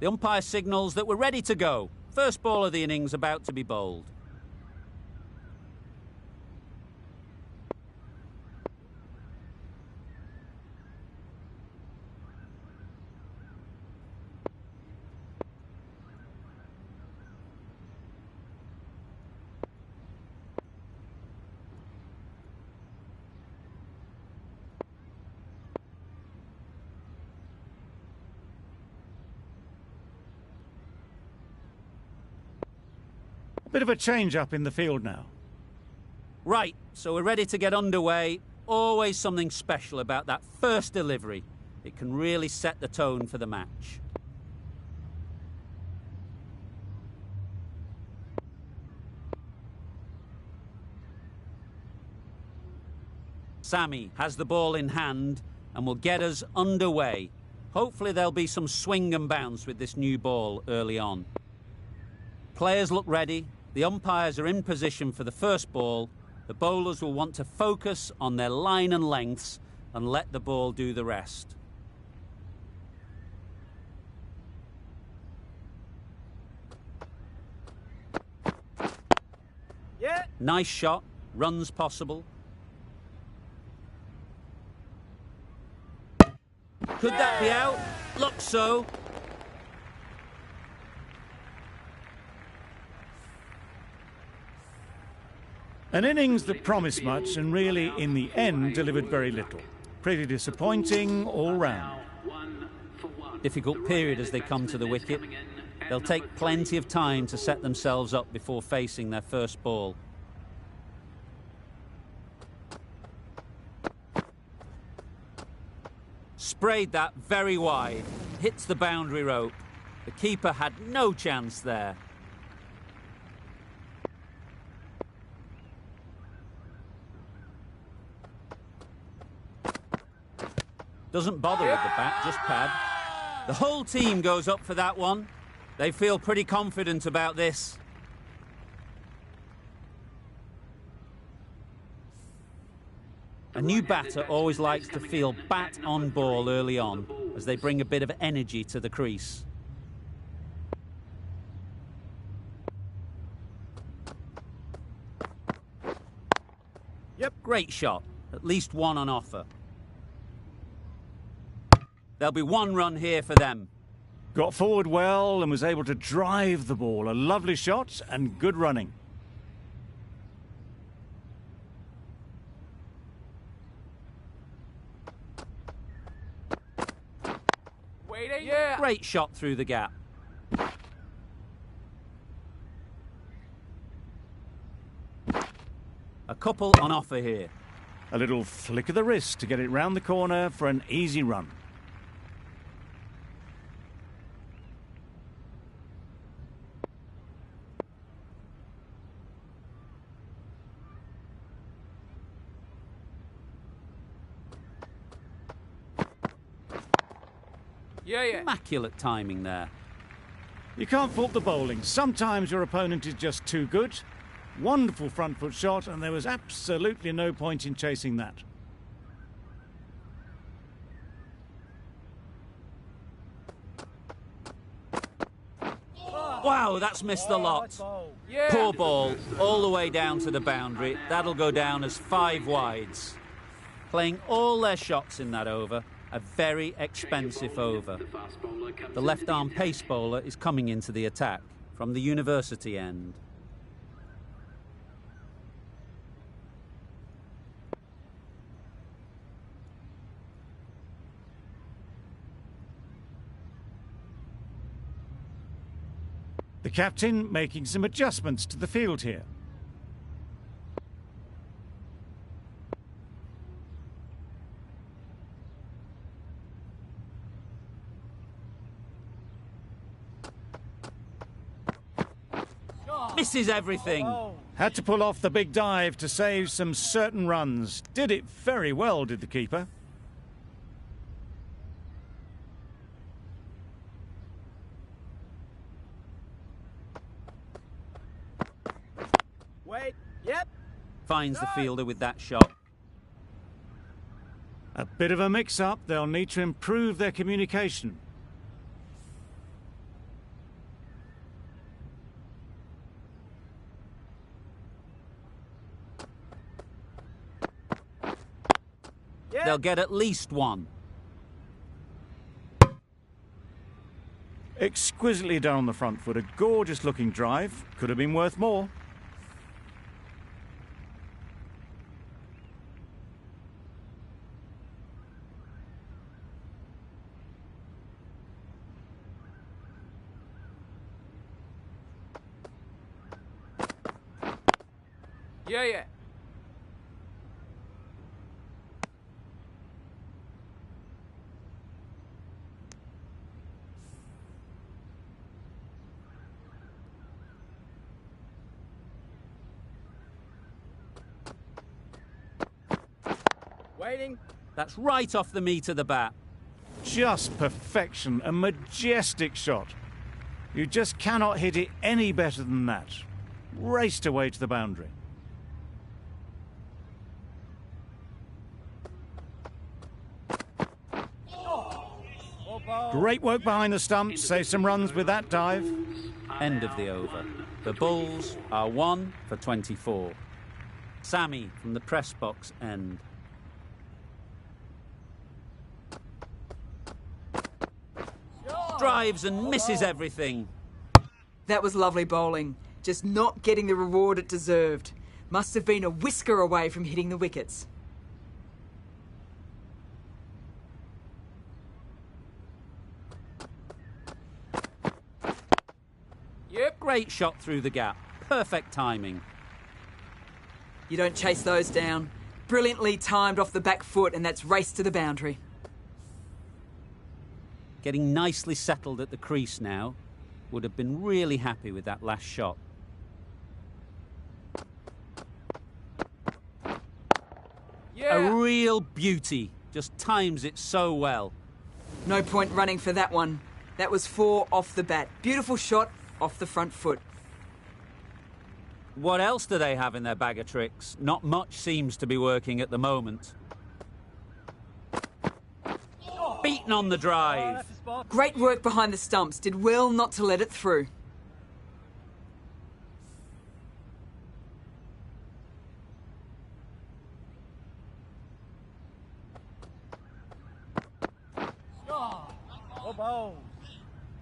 The umpire signals that we're ready to go. First ball of the innings about to be bowled. Bit of a change-up in the field now. Right, so we're ready to get underway. Always something special about that first delivery. It can really set the tone for the match. Sammy has the ball in hand and will get us underway. Hopefully there'll be some swing and bounce with this new ball early on. Players look ready. The umpires are in position for the first ball. The bowlers will want to focus on their line and lengths and let the ball do the rest. Yeah. Nice shot. Runs possible. Could that be out? Looks so. An innings that promised much and really, in the end, delivered very little. Pretty disappointing all round. Difficult period as they come to the wicket. They'll take plenty of time to set themselves up before facing their first ball. Sprayed that very wide. Hits the boundary rope. The keeper had no chance there. Doesn't bother with the bat, just pad. The whole team goes up for that one. They feel pretty confident about this. A new batter always likes to feel bat on ball early on, as they bring a bit of energy to the crease. Yep. Great shot. At least one on offer. There'll be one run here for them. Got forward well and was able to drive the ball. A lovely shot and good running. Waiting. Yeah. Great shot through the gap. A couple on offer here. A little flick of the wrist to get it round the corner for an easy run. Yeah. Immaculate timing there. You can't fault the bowling. Sometimes your opponent is just too good. Wonderful front foot shot, and there was absolutely no point in chasing that. Wow, that's missed the lot. Yeah. Poor ball, all the way down to the boundary. That'll go down as 5 wides. Playing all their shots in that over. A very expensive over. The left-arm pace bowler is coming into the attack from the university end. The captain making some adjustments to the field here. Misses everything. Had to pull off the big dive to save some certain runs. Did it very well, did the keeper. Wait. Yep. Finds the fielder with that shot. A bit of a mix-up. They'll need to improve their communication. they'll get at least one. Exquisitely done on the front foot. A gorgeous looking drive. Could have been worth more. Yeah, yeah. Waiting. That's right off the meat of the bat. Just perfection. A majestic shot. You just cannot hit it any better than that. Raced away to the boundary. Great work behind the stumps. Save some runs with that dive. End of the over. The Bulls are 1 for 24. Sammy from the press box end. Drives and misses everything. That was lovely bowling. Just not getting the reward it deserved. Must have been a whisker away from hitting the wickets. Yep. Great shot through the gap. Perfect timing. You don't chase those down. Brilliantly timed off the back foot, and that's race to the boundary. Getting nicely settled at the crease now. Would have been really happy with that last shot. Yeah. A real beauty. Just times it so well. No point running for that one. That was 4 off the bat. Beautiful shot off the front foot. What else do they have in their bag of tricks? Not much seems to be working at the moment. Beaten on the drive. Great work behind the stumps. Did well not to let it through.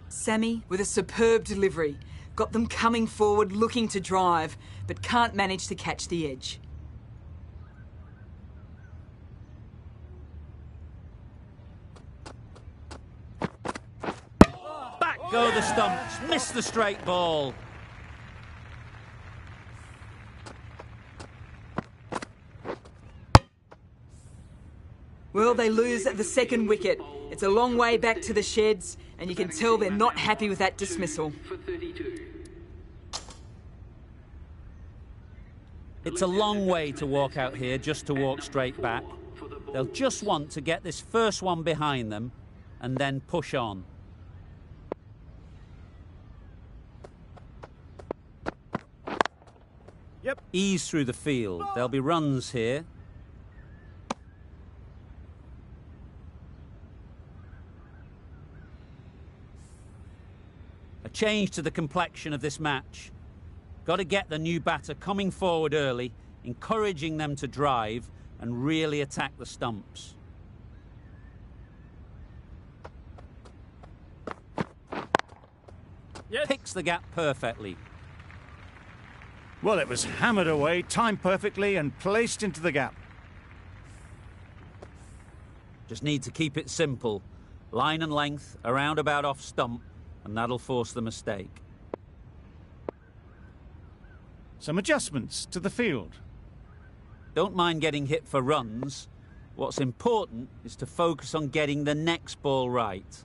Sammy with a superb delivery. Got them coming forward looking to drive, but can't manage to catch the edge. Back go the stumps. Miss the straight ball. Well, they lose at the second wicket. It's a long way back to the sheds, and you can tell they're not happy with that dismissal. It's a long way to walk out here just to walk straight back. They'll just want to get this first one behind them and then push on. Yep. Ease through the field. There'll be runs here. A change to the complexion of this match. Got to get the new batter coming forward early, encouraging them to drive and really attack the stumps. Yes. Picks the gap perfectly. Well, it was hammered away, timed perfectly and placed into the gap. Just need to keep it simple. Line and length, around about off stump, and that'll force the mistake. Some adjustments to the field. Don't mind getting hit for runs. What's important is to focus on getting the next ball right.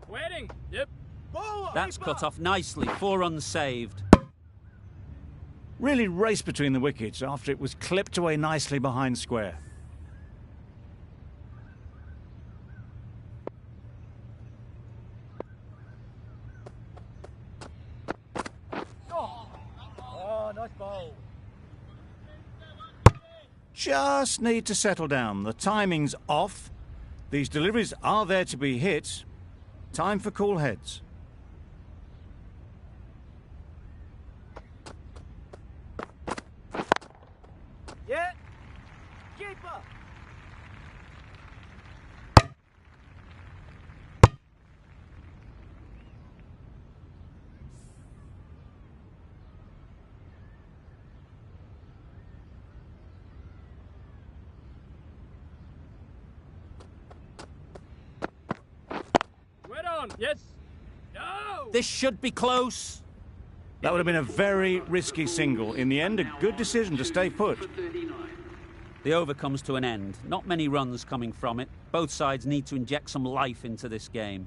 Waiting. Yep. That's cut off nicely. 4 runs saved. Really raced between the wickets after it was clipped away nicely behind square. Nice ball. Just need to settle down. The timing's off. These deliveries are there to be hit. Time for cool heads. Yeah. on. Yes. No. This should be close. That would have been a very risky single. In the end, a good decision to stay put. The over comes to an end. Not many runs coming from it. Both sides need to inject some life into this game.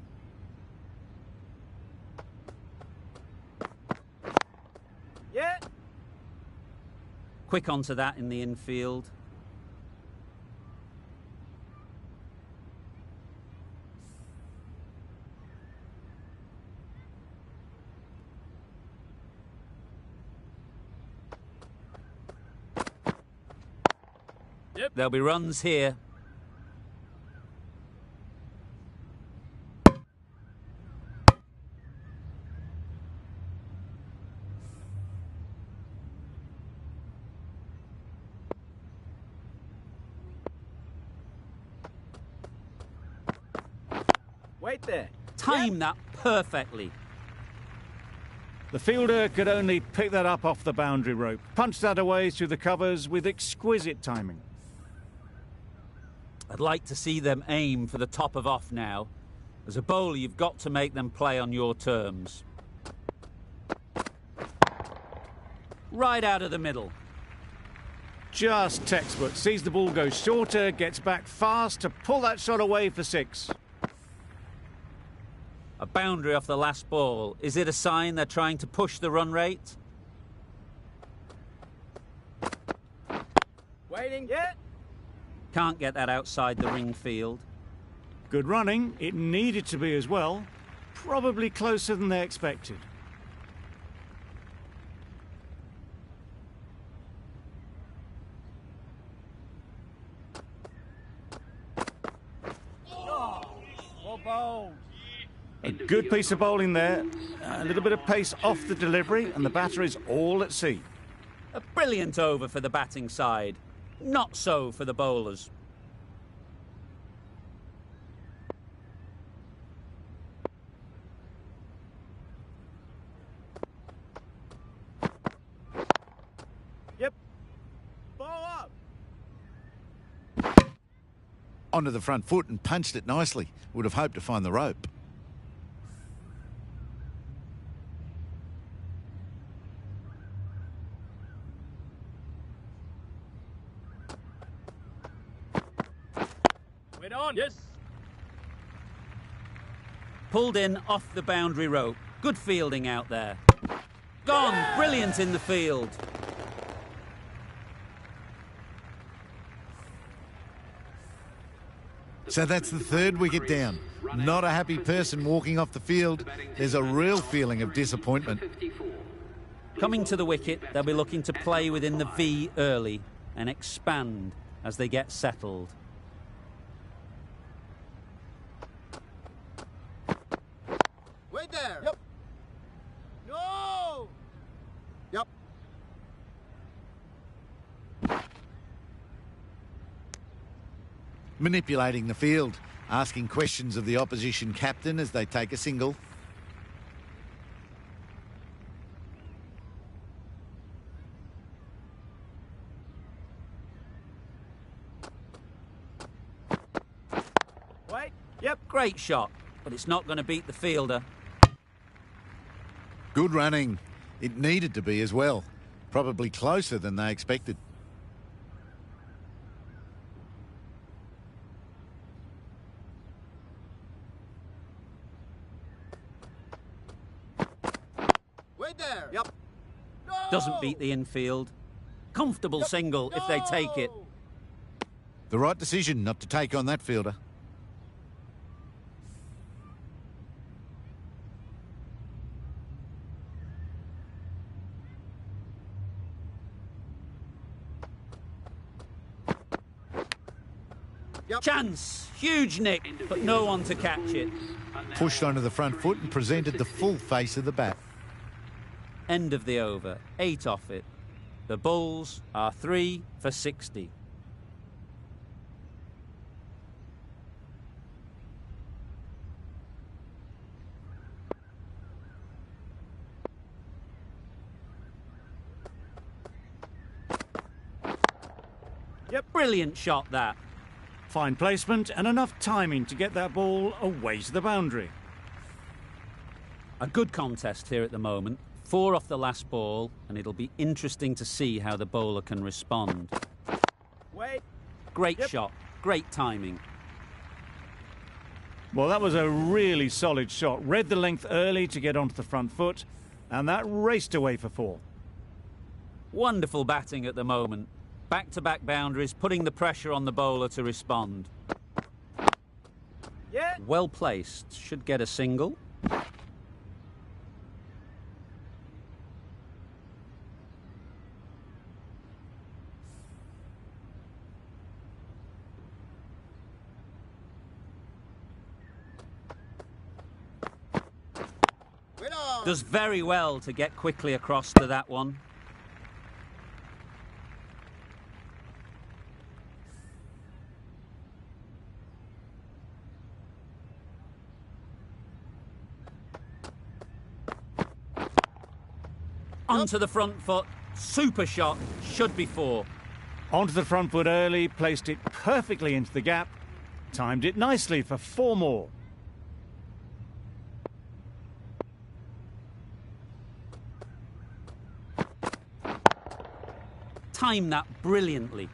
Yeah. Quick onto that in the infield. Yep. There'll be runs here. Wait there. Time that perfectly. The fielder could only pick that up off the boundary rope, punch that away through the covers with exquisite timing. I'd like to see them aim for the top of off now. As a bowler, you've got to make them play on your terms. Right out of the middle. Just textbook. Sees the ball go shorter, gets back fast to pull that shot away for 6. A boundary off the last ball. Is it a sign they're trying to push the run rate? Waiting. Yeah. Can't get that outside the ring field. Good running. It needed to be as well. Probably closer than they expected. Well bowled. A good piece of bowling there. A little bit of pace off the delivery, and the batter is all at sea. A brilliant over for the batting side. Not so for the bowlers. Yep. Bow up. Onto the front foot and punched it nicely. Would have hoped to find the rope. Wait on. Yes. Pulled in off the boundary rope. Good fielding out there. Gone. Brilliant in the field. So that's the 3rd wicket down. Not a happy person walking off the field. There's a real feeling of disappointment. Coming to the wicket, they'll be looking to play within the V early and expand as they get settled. Wait there. Yep. No. Yep. Manipulating the field, asking questions of the opposition captain as they take a single. Wait. Yep. Great shot, but it's not going to beat the fielder. Good running. It needed to be as well. Probably closer than they expected. Wait there. Yep. No. Doesn't beat the infield. Comfortable single if they take it. The right decision not to take on that fielder. Yep. Chance. Huge nick, but no one to catch it. Pushed onto the front foot and presented the full face of the bat. End of the over. 8 off it. The Bulls are 3 for 60. Yep. Brilliant shot that. Fine placement and enough timing to get that ball away to the boundary. A good contest here at the moment. 4 off the last ball, and it'll be interesting to see how the bowler can respond. Wait. Great Yep. shot, great timing. Well, that was a really solid shot. Read the length early to get onto the front foot, and that raced away for 4. Wonderful batting at the moment. Back-to-back boundaries, putting the pressure on the bowler to respond. Yeah. Well placed, should get a single. Wait on. Does very well to get quickly across to that one. Onto the front foot. Super shot. Should be 4. Onto the front foot early, placed it perfectly into the gap, timed it nicely for 4 more. Timed that brilliantly.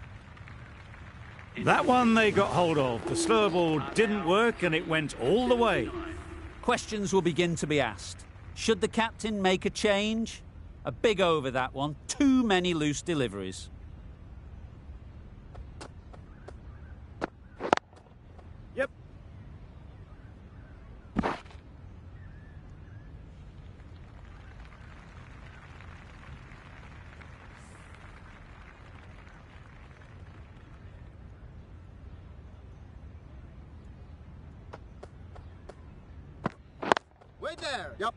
That one they got hold of. The slower ball didn't work and it went all the way. Questions will begin to be asked. Should the captain make a change? A big over that one. Too many loose deliveries. Yep. Wait there. Yep.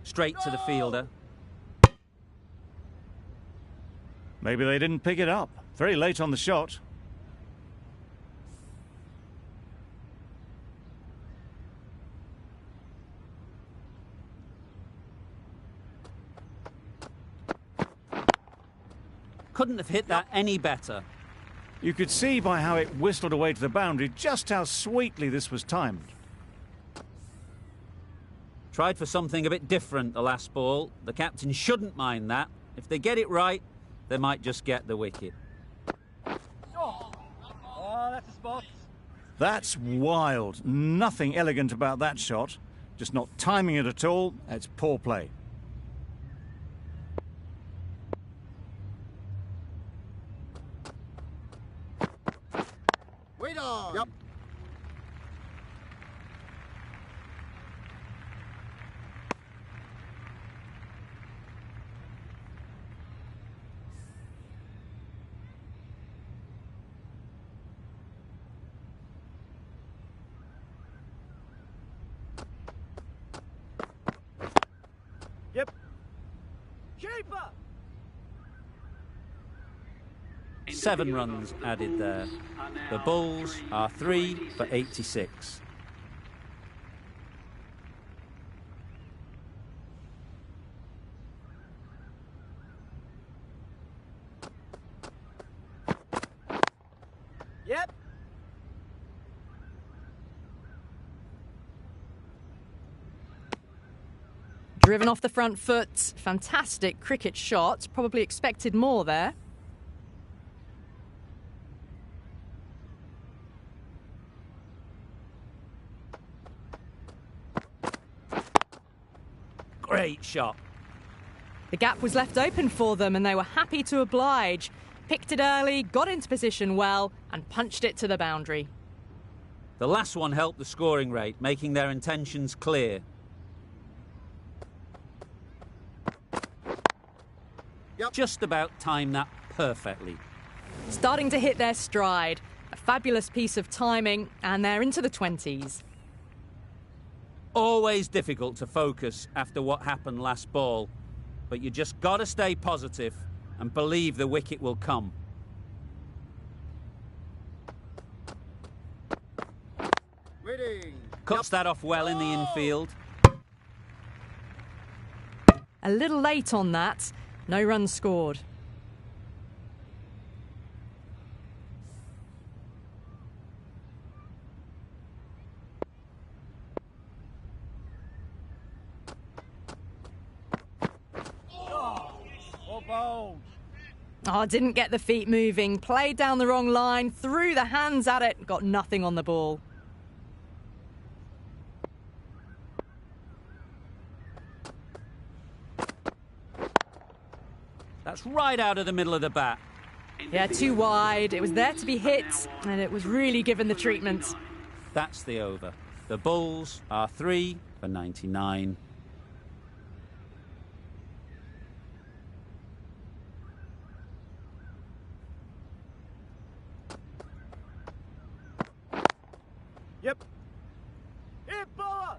Straight to the fielder. Maybe they didn't pick it up. Very late on the shot. Couldn't have hit that any better. You could see by how it whistled away to the boundary just how sweetly this was timed. Tried for something a bit different the last ball. The captain shouldn't mind that. If they get it right, they might just get the wicket. Oh, that's a spot. That's wild. Nothing elegant about that shot. Just not timing it at all. It's poor play. Wait on. Yep. Yep. Keeper. 7 runs added there. The Bulls are 3 for 86. Yep. Driven off the front foot. Fantastic cricket shot. Probably expected more there. Great shot. The gap was left open for them and they were happy to oblige. Picked it early, got into position well and punched it to the boundary. The last one helped the scoring rate, making their intentions clear. Yep. Just about timed that perfectly. Starting to hit their stride. A fabulous piece of timing and they're into the 20s. Always difficult to focus after what happened last ball, but you just got to stay positive and believe the wicket will come. Waiting. Cuts that off well in the infield. A little late on that. No runs scored. bold. Oh, didn't get the feet moving, played down the wrong line, threw the hands at it, got nothing on the ball. That's right out of the middle of the bat. Yeah, too wide. It was there to be hit, and it was really given the treatment. That's the over. The Bulls are 3 for 99. Yep. Hit bowler.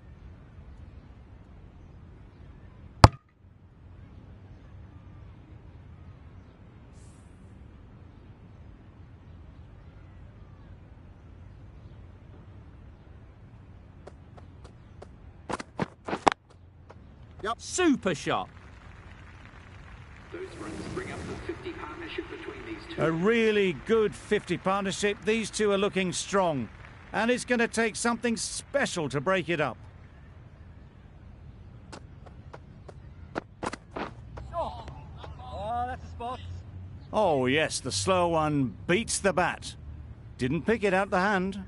Yep. Super shot. Those runs bring up the 50 partnership between these two. A really good 50 partnership. These two are looking strong. And it's going to take something special to break it up. Oh, that's a spot. Oh, yes, the slow one beats the bat. Didn't pick it out the hand.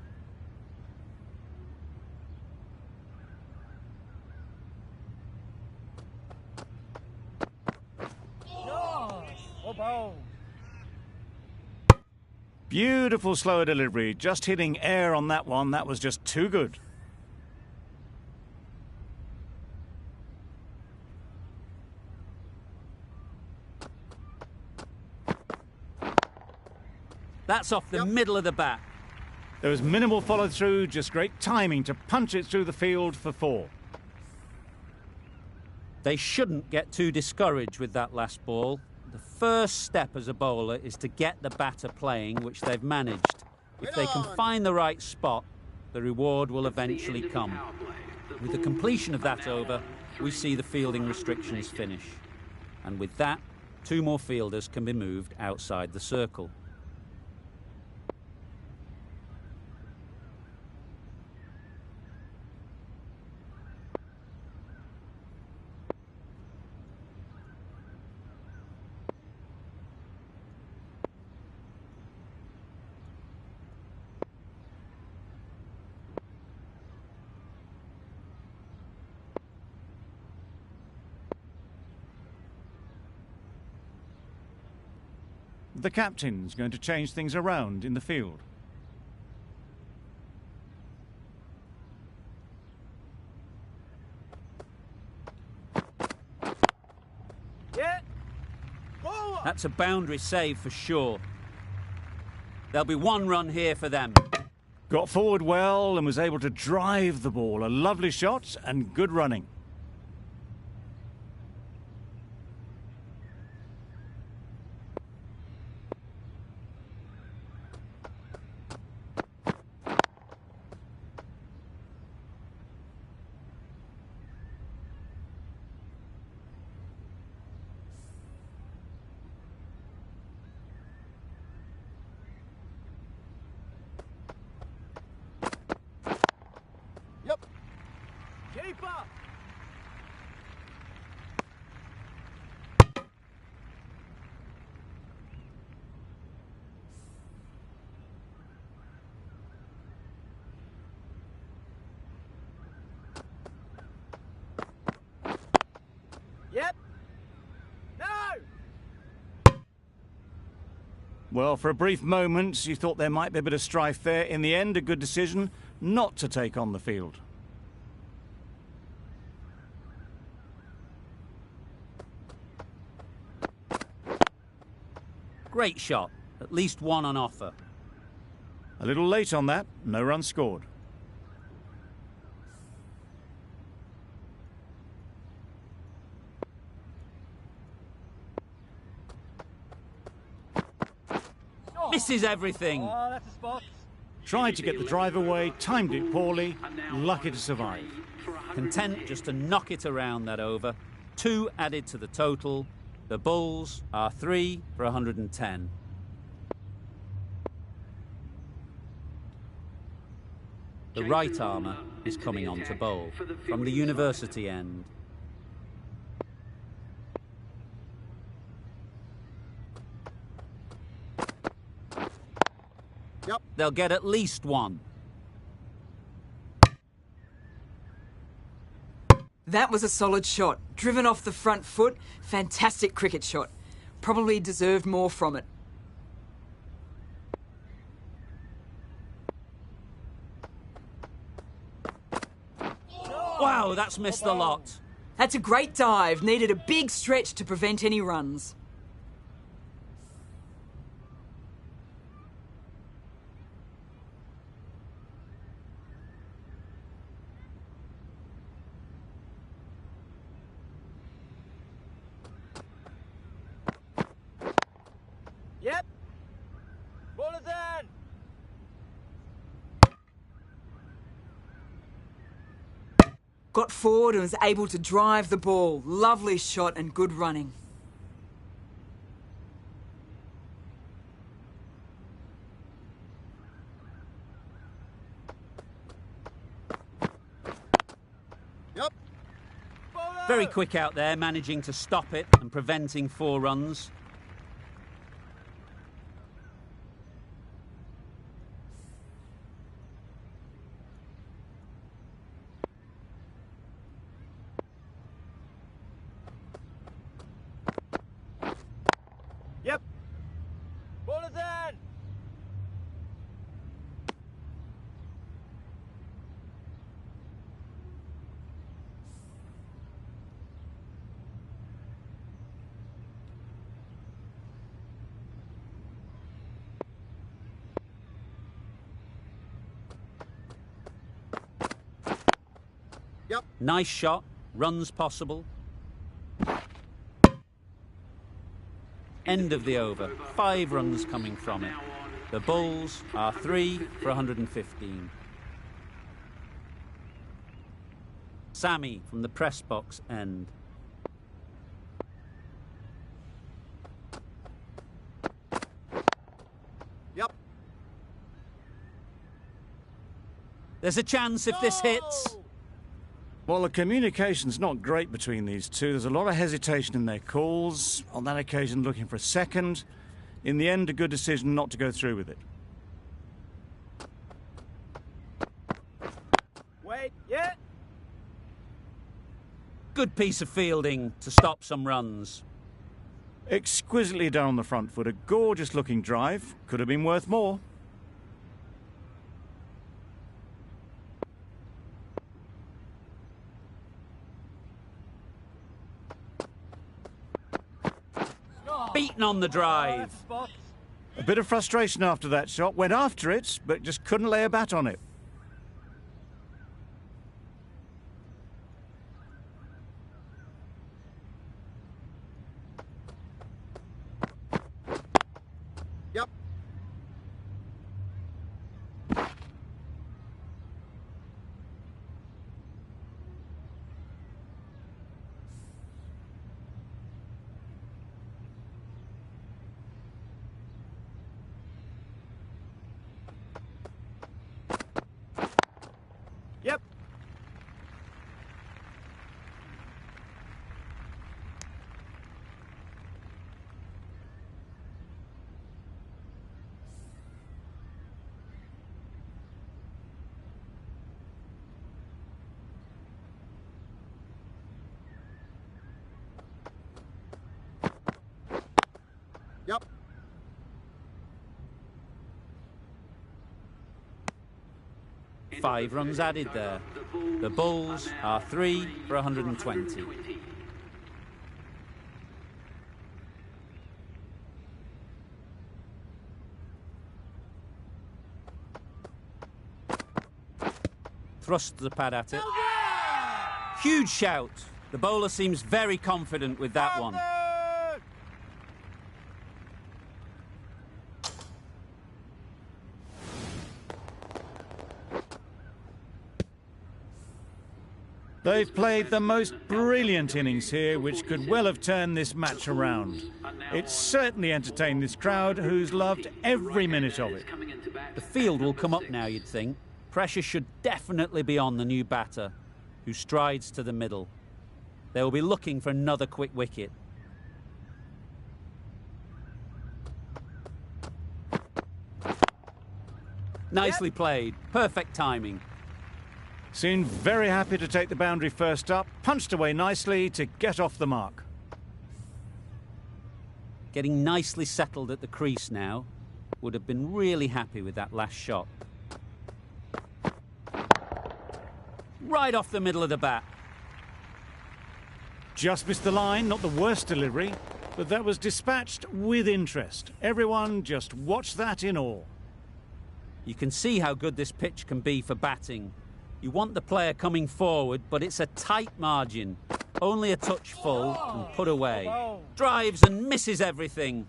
Oh, bold. Beautiful slower delivery. Just hitting air on that one. That was just too good. That's off the middle of the bat. There was minimal follow through, just great timing to punch it through the field for 4. They shouldn't get too discouraged with that last ball. The first step as a bowler is to get the batter playing, which they've managed. If they can find the right spot, the reward will eventually come. With the completion of that over, we see the fielding restrictions finish. And with that, 2 more fielders can be moved outside the circle. The captain's going to change things around in the field. Yeah. Bowler. That's a boundary save for sure. There'll be 1 run here for them. Got forward well and was able to drive the ball. A lovely shot and good running. Yep. Keeper. Yep. No. Well, for a brief moment, you thought there might be a bit of strife there. In the end, a good decision not to take on the field. Great shot. At least 1 on offer. A little late on that, no run scored. Misses everything. Oh, that's a spot. Tried to get the drive away, timed it poorly, lucky to survive. Content just to knock it around that over. 2 added to the total. The Bulls are 3 for 110. The right armour is coming on to bowl from the university end. they'll get at least one. That was a solid shot. Driven off the front foot. Fantastic cricket shot. Probably deserved more from it. Wow, that's missed the lot. That's a great dive. Needed a big stretch to prevent any runs. Yep. Ball is in. Got forward and was able to drive the ball. Lovely shot and good running. Yep. Very quick out there, managing to stop it and preventing 4 runs. Yep. Ball is in. Yep. Nice shot, runs possible. End of the over, 5 runs coming from it. The Bulls are 3 for 115. Sammy from the press box end. Yep. There's a chance if this hits. Well, the communication's not great between these two. There's a lot of hesitation in their calls. On that occasion, looking for a second. In the end, a good decision not to go through with it. Wait. Yeah. Good piece of fielding to stop some runs. Exquisitely done on the front foot. A gorgeous-looking drive. Could have been worth more. Beaten on the drive. Spot. A bit of frustration after that shot. Went after it, but just couldn't lay a bat on it. Yep. 5 runs added there. The Bulls are 3 for 120. Thrust the pad at it. Huge shout. The bowler seems very confident with that one. They've played the most brilliant innings here, which could well have turned this match around. It's certainly entertained this crowd, who's loved every minute of it. The field will come up now, you'd think. Pressure should definitely be on the new batter, who strides to the middle. They will be looking for another quick wicket. Nicely played. Perfect timing. Seemed very happy to take the boundary first up, punched away nicely to get off the mark. Getting nicely settled at the crease now. Would have been really happy with that last shot. Right off the middle of the bat. Just missed the line, not the worst delivery, but that was dispatched with interest. Everyone just watched that in awe. You can see how good this pitch can be for batting. You want the player coming forward, but it's a tight margin. Only a touch full and put away. Drives and misses everything.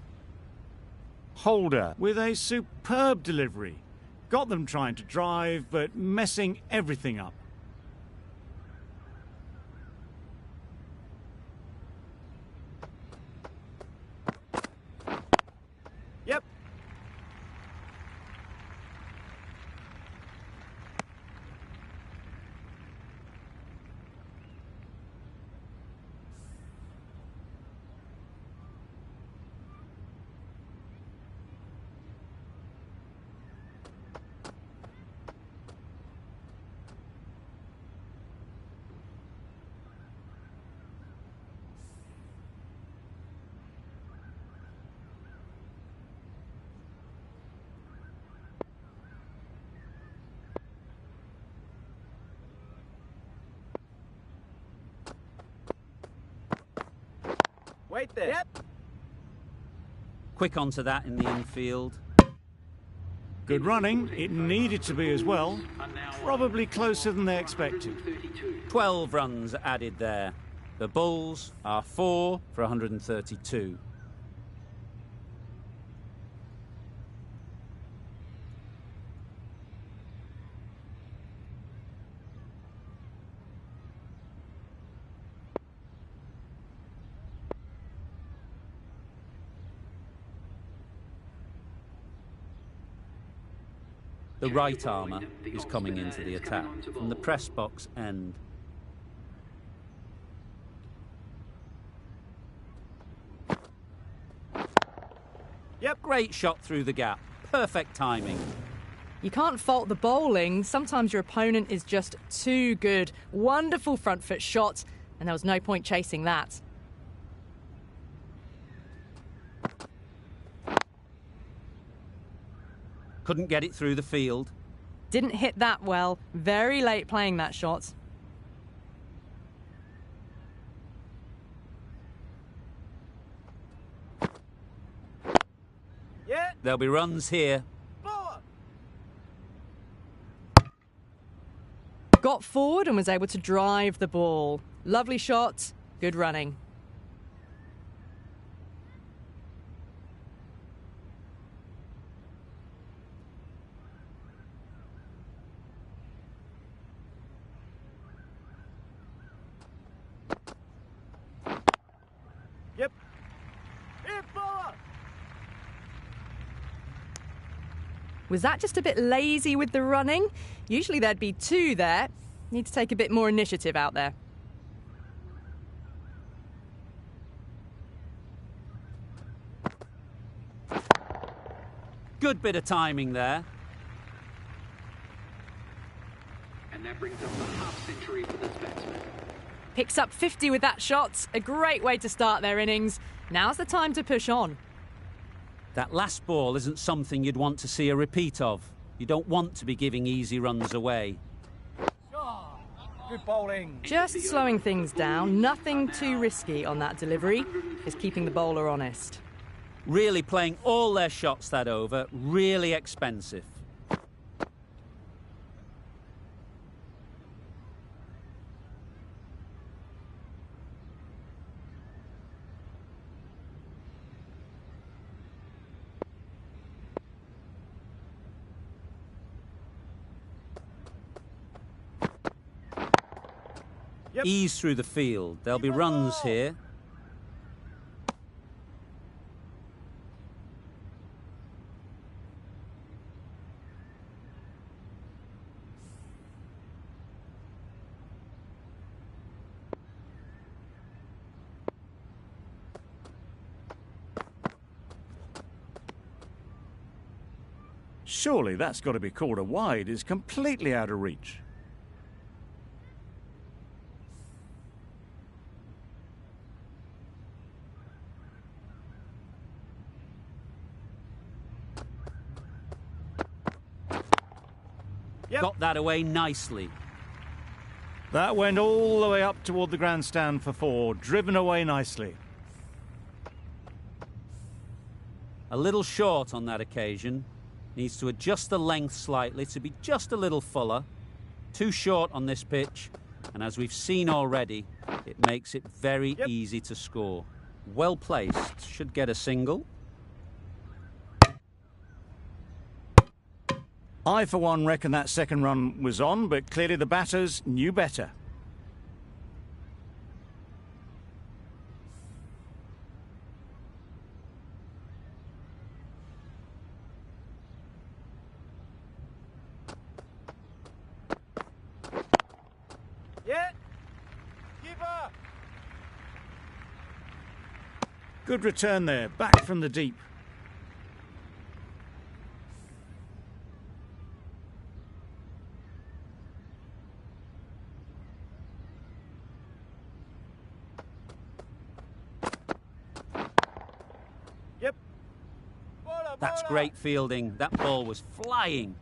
Holder with a superb delivery. Got them trying to drive, but messing everything up. Yep. Wait there. Yep. Quick onto that in the infield. Good running. It needed to be as well. Probably closer than they expected. 12 runs added there. The Bulls are 4 for 132. The right armour is coming into the attack from the press box end. Yep. Great shot through the gap. Perfect timing. You can't fault the bowling. Sometimes your opponent is just too good. Wonderful front foot shot, and there was no point chasing that. Couldn't get it through the field. Didn't hit that well. Very late playing that shot. Yeah. There'll be runs here. Forward. Got forward and was able to drive the ball. Lovely shot. Good running. Yep. In forward. Was that just a bit lazy with the running? Usually there'd be 2 there. Need to take a bit more initiative out there. Good bit of timing there. And that brings up the half century for this batsman. Picks up 50 with that shot. A great way to start their innings. Now's the time to push on. That last ball isn't something you'd want to see a repeat of. You don't want to be giving easy runs away. Good bowling. Just slowing things down. Nothing too risky on that delivery. Just keeping the bowler honest. Really playing all their shots that over. Really expensive. Yep. Ease through the field. There'll be runs here. Surely that's got to be called a wide. It's completely out of reach. Yep. Got that away nicely. That went all the way up toward the grandstand for 4, driven away nicely. A little short on that occasion. Needs to adjust the length slightly to be just a little fuller. Too short on this pitch, and as we've seen already, it makes it very easy to score. Well placed, should get a single. I, for one, reckon that second run was on, but clearly the batters knew better. Yeah. Keeper. Good return there, back from the deep. Yep. Bowler, That's bowler. great fielding. That ball was flying.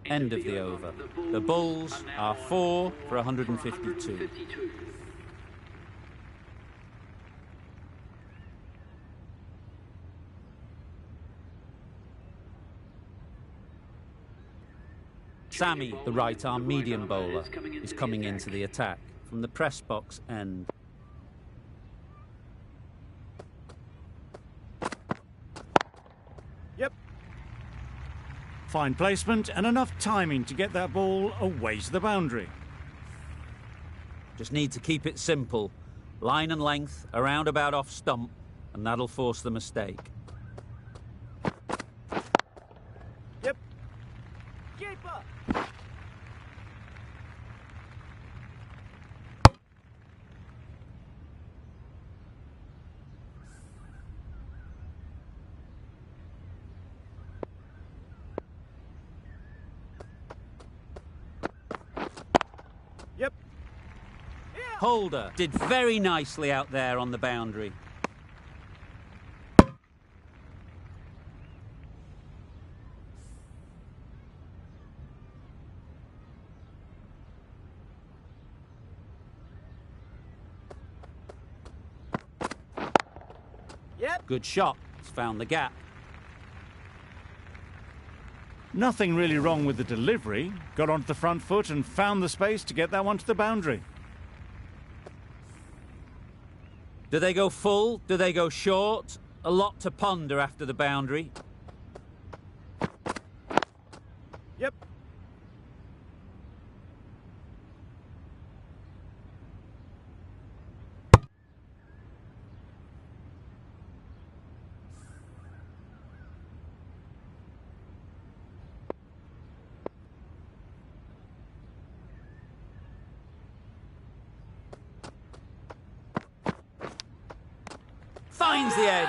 End of the over. The Bulls are 4 for 152. Sammy, the right-arm medium bowler, is coming into the attack from the press box end. Yep. Fine placement and enough timing to get that ball away to the boundary. Just need to keep it simple. Line and length, around about off stump, and that'll force the mistake. Yep. Keeper. Yep. Holder did very nicely out there on the boundary. Yep. Good shot. It's found the gap. Nothing really wrong with the delivery. Got onto the front foot and found the space to get that one to the boundary. Do they go full? Do they go short? A lot to ponder after the boundary. Yep. Finds the edge.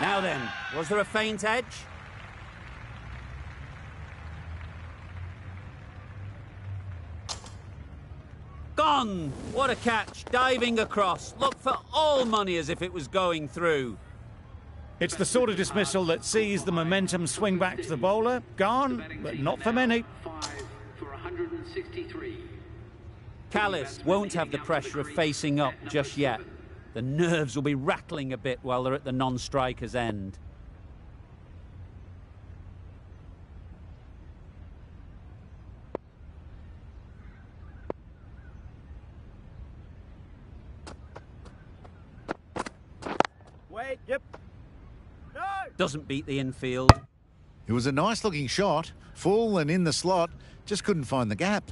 Now then, was there a faint edge? Gone! What a catch. Diving across. Looked for all money as if it was going through. It's the sort of dismissal that sees the momentum swing back to the bowler. Gone, but not for many. 5 for 163. Callis won't have the pressure of facing up just yet. The nerves will be rattling a bit while they're at the non-striker's end. Wait. Yep. No. Doesn't beat the infield. It was a nice looking shot, full and in the slot, just couldn't find the gap.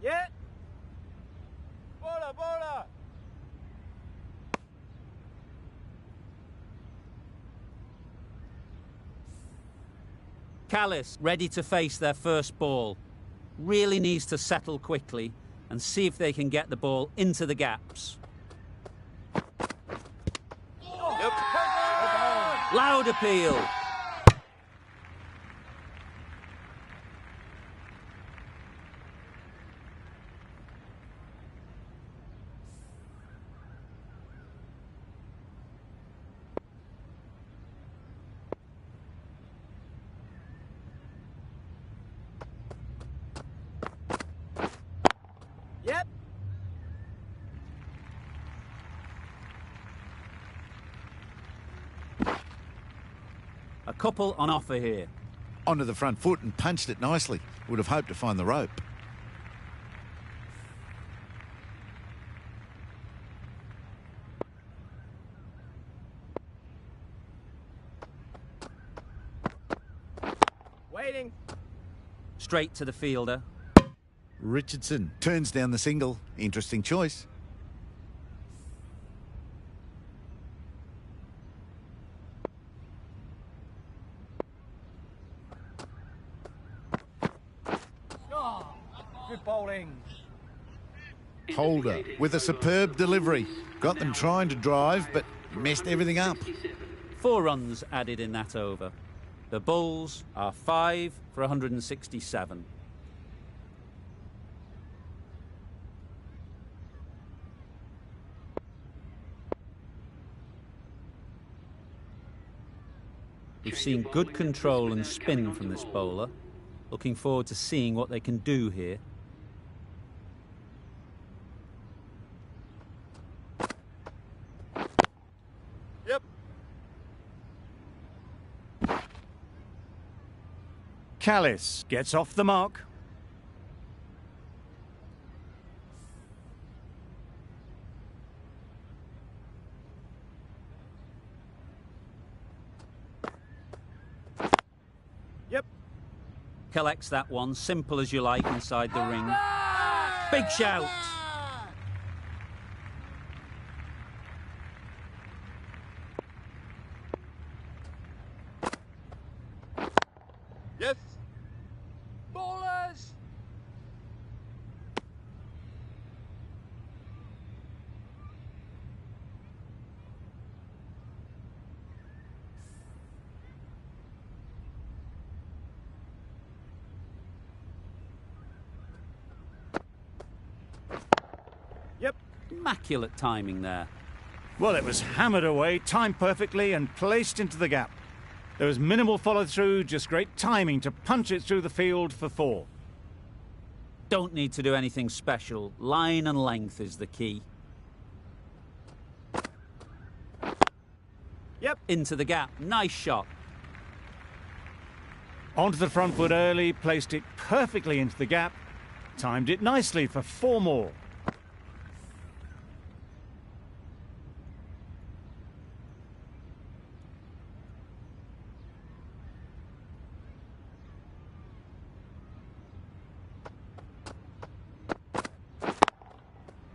Yeah. Bowler, bowler. Callis ready to face their first ball. Really needs to settle quickly and see if they can get the ball into the gaps. Loud appeal. Yep. A couple on offer here. Onto the front foot and punched it nicely. Would have hoped to find the rope. Waiting. Straight to the fielder. Richardson turns down the single. Interesting choice. Good bowling. Holder with a superb delivery. Got them trying to drive, but messed everything up. 4 runs added in that over. The Bulls are 5 for 167. We've seen good control and spin from this bowler. Looking forward to seeing what they can do here. Yep. Callis gets off the mark. Yep. Collects that one, simple as you like, inside the ring. Big shout! Yes. Bowlers. Yep. Immaculate timing there. Well, it was hammered away, timed perfectly and placed into the gap. There was minimal follow-through, just great timing to punch it through the field for 4. Don't need to do anything special. Line and length is the key. Yep. Into the gap. Nice shot. Onto the front foot early, placed it perfectly into the gap, timed it nicely for 4 more.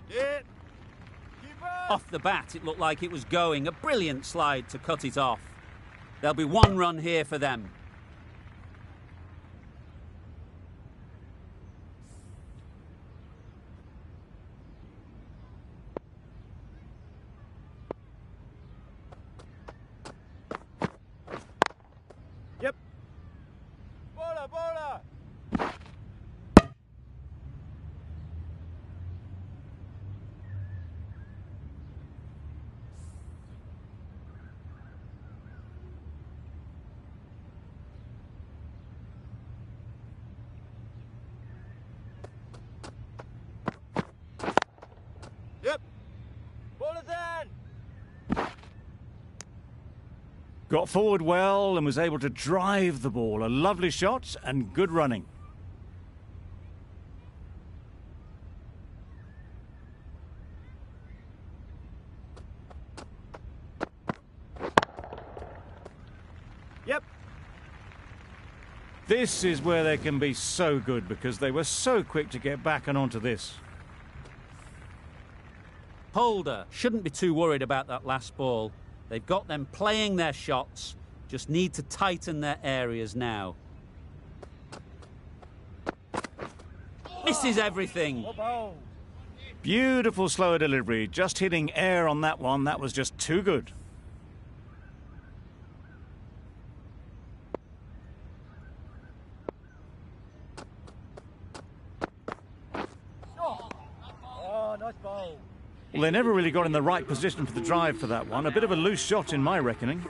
Hit. Keep up. Off the bat, it looked like it was going. A brilliant slide to cut it off. There'll be 1 run here for them. Yep. Bowler, bowler. Yep. Bowler's in. Got forward well and was able to drive the ball. A lovely shot and good running. Yep. This is where they can be so good because they were so quick to get back and onto this. Holder shouldn't be too worried about that last ball. They've got them playing their shots, just need to tighten their areas now. misses everything. Beautiful slower delivery. Just hitting air on that one. That was just too good. Oh, nice bowl. Well, they never really got in the right position for the drive for that one. A bit of a loose shot in my reckoning.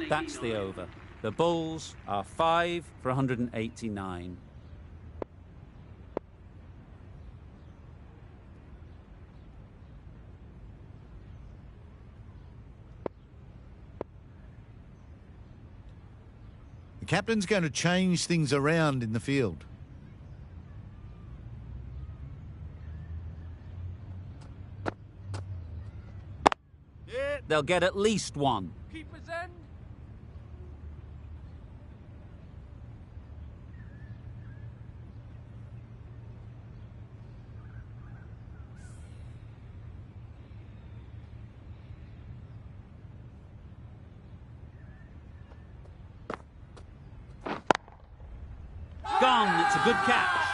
That's the over. The Bulls are 5 for 189. The captain's going to change things around in the field. They'll get at least one. Keeper's end. Gone. It's a good catch.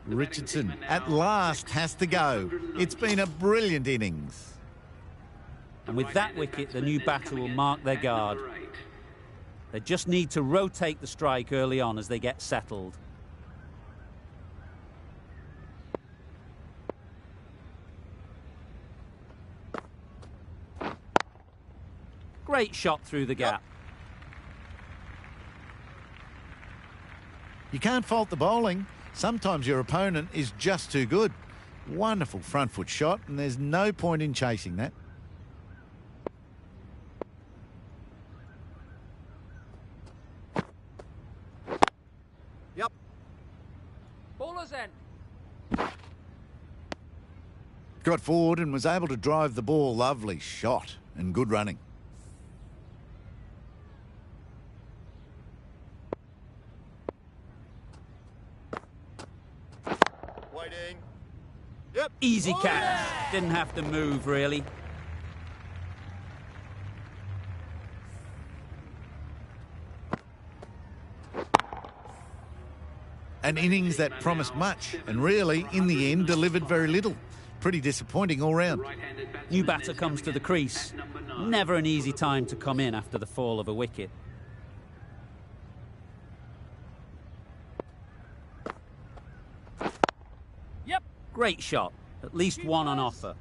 Richardson at last has to go. It's been a brilliant innings. And with that wicket, the new batter will mark their guard. They just need to rotate the strike early on as they get settled. Great shot through the gap. You can't fault the bowling. Sometimes your opponent is just too good. Wonderful front foot shot, and there's no point in chasing that. Yep. Bowler's end. Got forward and was able to drive the ball. Lovely shot and good running. Waiting. Yep. Easy catch. Didn't have to move, really. An innings that promised much and really, in the end, delivered very little. Pretty disappointing all round. New batter comes to the crease. Never an easy time to come in after the fall of a wicket. Yep. Great shot. At least one on offer.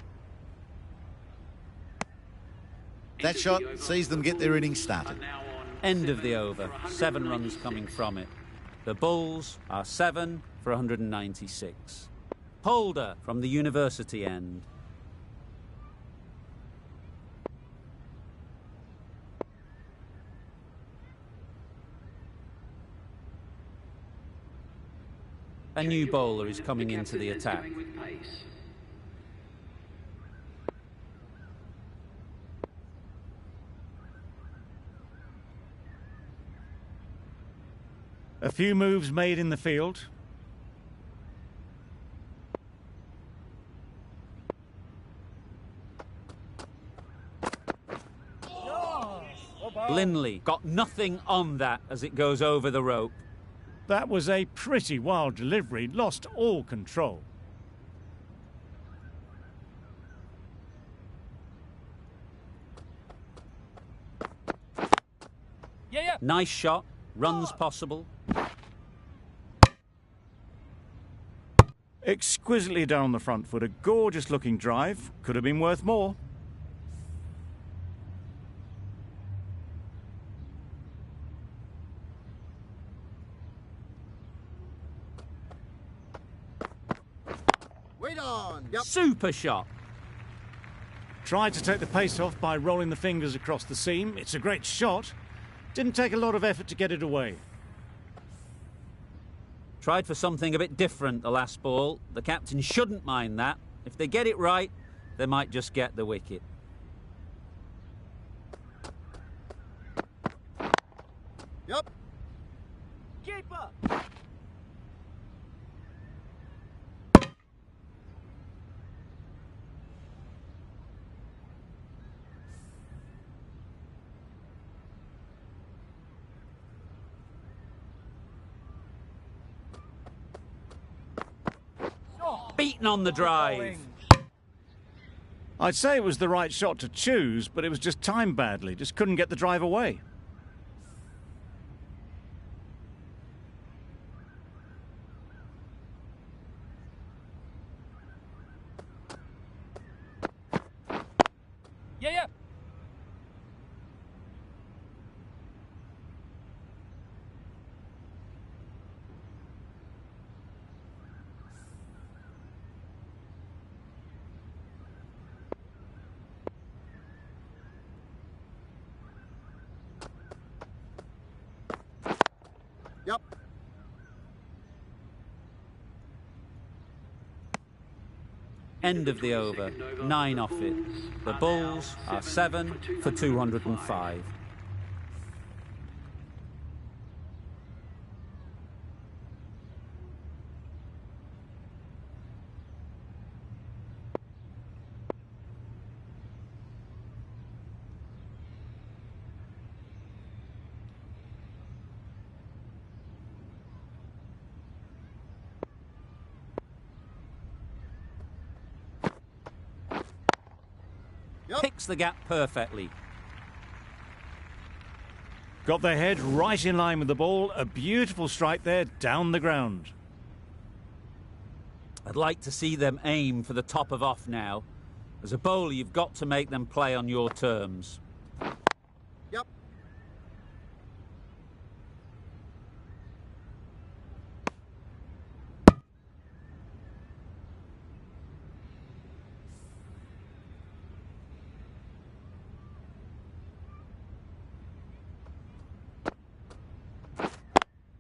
That shot sees them get their innings started. End of the over. 7 runs coming from it. The Bulls are 7 for 196. Holder from the university end. A new bowler is coming into the attack. A few moves made in the field. Linley got nothing on that as it goes over the rope. That was a pretty wild delivery. Lost all control. Yeah. Nice shot. Runs possible. Exquisitely down the front foot. A gorgeous looking drive. Could have been worth more. Wait on. Yep. Super shot. Tried to take the pace off by rolling the fingers across the seam. It's a great shot. Didn't take a lot of effort to get it away. Tried for something a bit different the last ball. The captain shouldn't mind that. If they get it right, they might just get the wicket. Yep. Keeper. Beaten on the drive. I'd say it was the right shot to choose, but it was just timed badly. Just couldn't get the drive away. Yeah, yeah. Yep. End of the over. 9 off it. The Bulls are 7 for 205. Picks the gap perfectly. Got their head right in line with the ball. A beautiful strike there down the ground. I'd like to see them aim for the top of off now. As a bowler, you've got to make them play on your terms. Yep.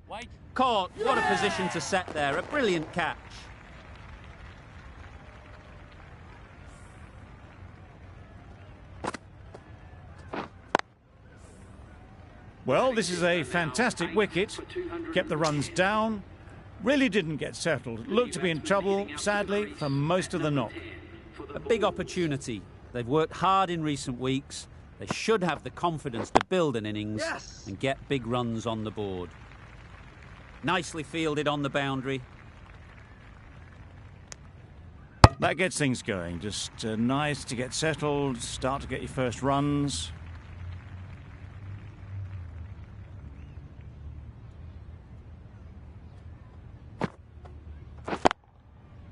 Wait. Caught. What a position to set there. A brilliant catch. Well, this is a fantastic wicket. Kept the runs down. Really didn't get settled. Looked to be in trouble, sadly, for most of the knock. A big opportunity. They've worked hard in recent weeks. They should have the confidence to build an innings and get big runs on the board. Nicely fielded on the boundary. That gets things going. Just nice to get settled, start to get your first runs.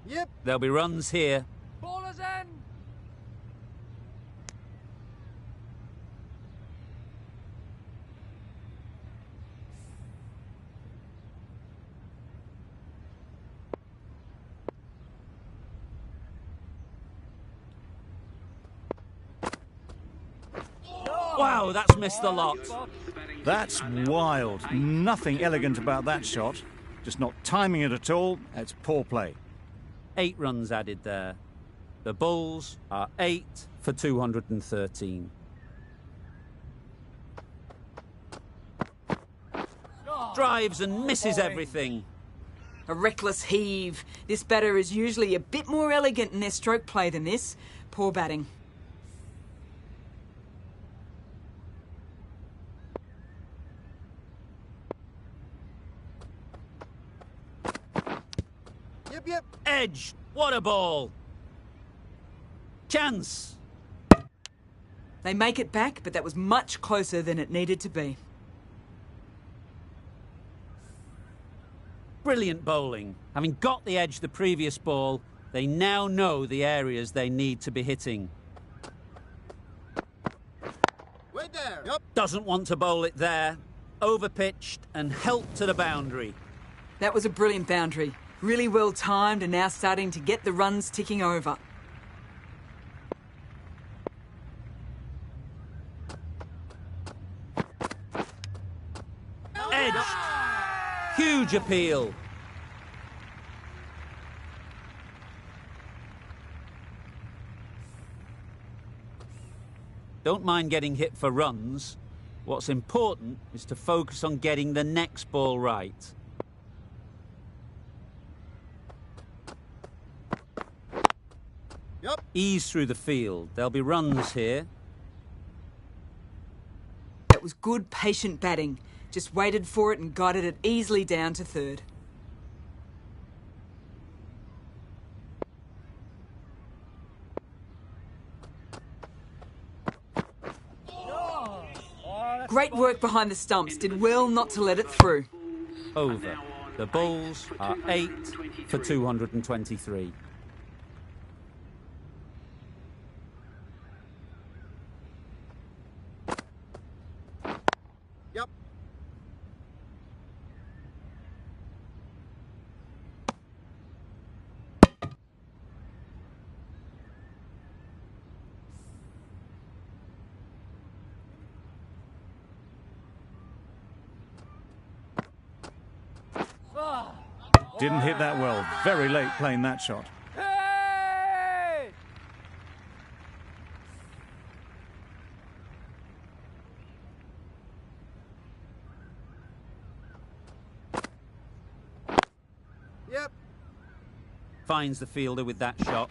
Yep. There'll be runs here. Ballers in. Wow, that's missed the lot. That's wild. Nothing elegant about that shot. Just not timing it at all. It's poor play. 8 runs added there. The Bulls are 8 for 213. Drives and misses everything. A reckless heave. This batter is usually a bit more elegant in their stroke play than this. Poor batting. Yep. Edge. What a ball. Chance. They make it back, but that was much closer than it needed to be. Brilliant bowling. Having got the edge the previous ball, they now know the areas they need to be hitting. Wait there. Yep. Doesn't want to bowl it there. Overpitched and helped to the boundary. That was a brilliant boundary. Really well timed and now starting to get the runs ticking over. Edged. Huge appeal. Don't mind getting hit for runs. What's important is to focus on getting the next ball right. Yep. Ease through the field. There'll be runs here. That was good, patient batting. Just waited for it and guided it easily down to third. Great work behind the stumps. Did well not to let it through. Over. The Bulls are 8 for 223. Yep. Didn't hit that well. Very late playing that shot. Hey! Yep. Finds the fielder with that shot.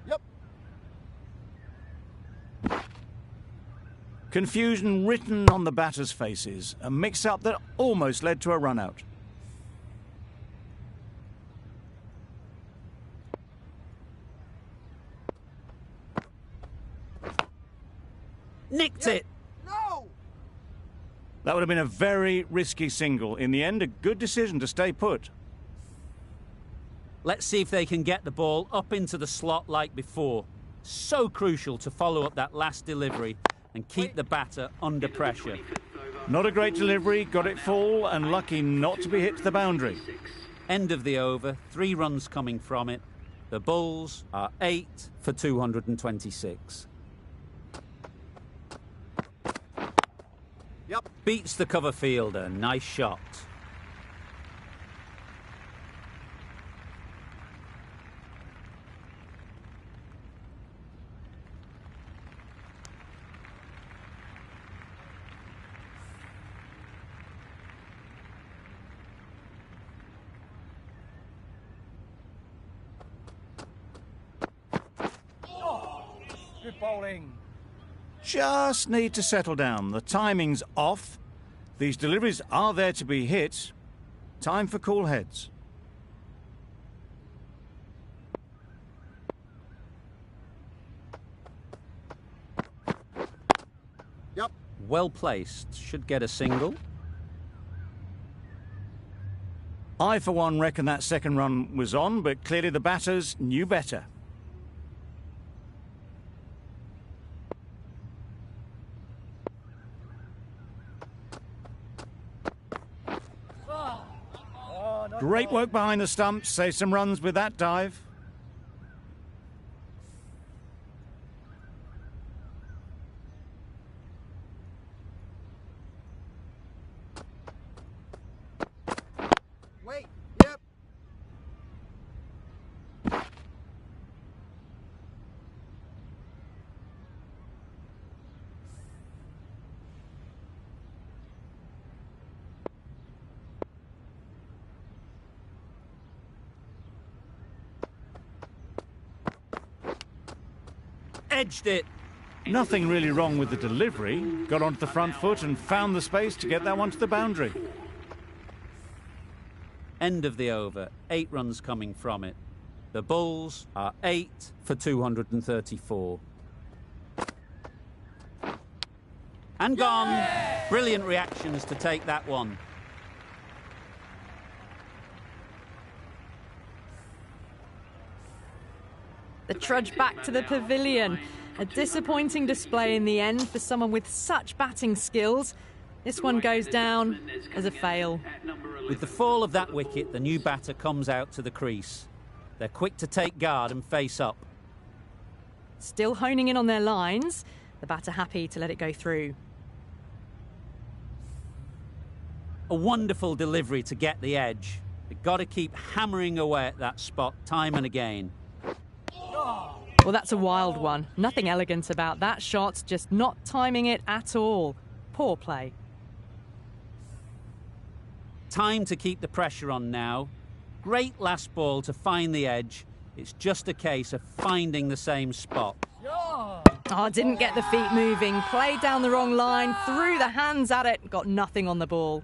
Yep. Confusion written on the batters' faces. A mix-up that almost led to a run-out. Nicked it! No! That would have been a very risky single. In the end, a good decision to stay put. Let's see if they can get the ball up into the slot like before. So crucial to follow up that last delivery and keep the batter under pressure. Not a great delivery, got it full and lucky not to be hit to the boundary. End of the over, 3 runs coming from it. The Bulls are 8 for 226. Yep. Beats the cover fielder, nice shot. Good bowling. Just need to settle down. The timing's off. These deliveries are there to be hit. Time for cool heads. Yep. Well placed, should get a single. I, for one, reckon that second run was on, but clearly the batters knew better. Great work behind the stumps, save some runs with that dive. Wait. Yep. Edged it. Nothing really wrong with the delivery. Got onto the front foot and found the space to get that one to the boundary. End of the over, 8 runs coming from it. The Bulls are 8 for 234. And gone. Brilliant reactions to take that one. The trudge back to the pavilion. A disappointing display in the end for someone with such batting skills. This one goes down as a fail. With the fall of that wicket, the new batter comes out to the crease. They're quick to take guard and face up. Still honing in on their lines. The batter happy to let it go through. A wonderful delivery to get the edge. They've got to keep hammering away at that spot time and again. Well, that's a wild one. Nothing elegant about that shot, just not timing it at all. Poor play. Time to keep the pressure on now. Great last ball to find the edge. It's just a case of finding the same spot. Oh, didn't get the feet moving. Played down the wrong line, threw the hands at it, got nothing on the ball.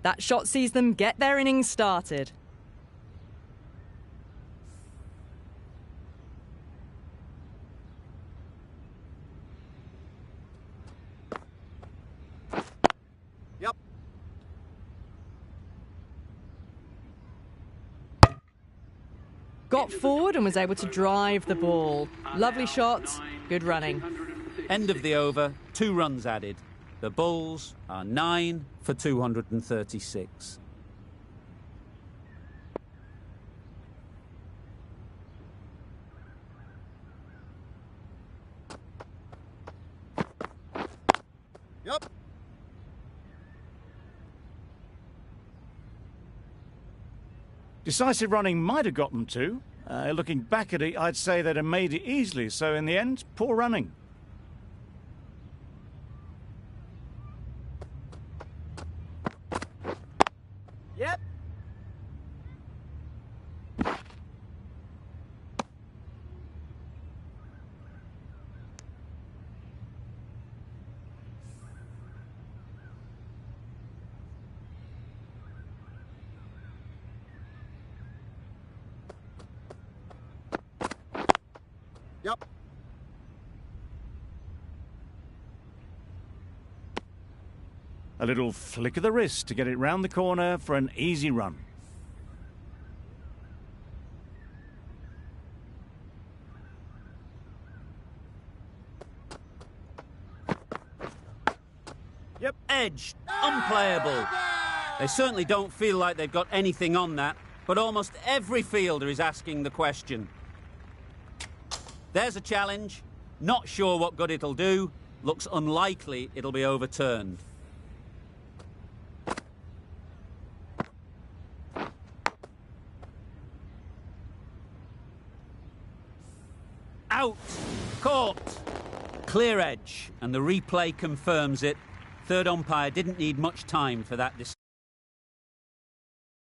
That shot sees them get their innings started. Yep. Got forward and was able to drive the ball. Lovely shot, good running. End of the over, 2 runs added. The Bulls are 9 for 236. Yep. Decisive running might have got them to. Looking back at it, I'd say they'd have made it easily, so in the end, poor running. Yep. Yep. A little flick of the wrist to get it round the corner for an easy run. Yep. Edge, unplayable. They certainly don't feel like they've got anything on that, but almost every fielder is asking the question. There's a challenge. Not sure what good it'll do. Looks unlikely it'll be overturned. Out. Caught. Clear edge, and the replay confirms it. Third umpire didn't need much time for that decision.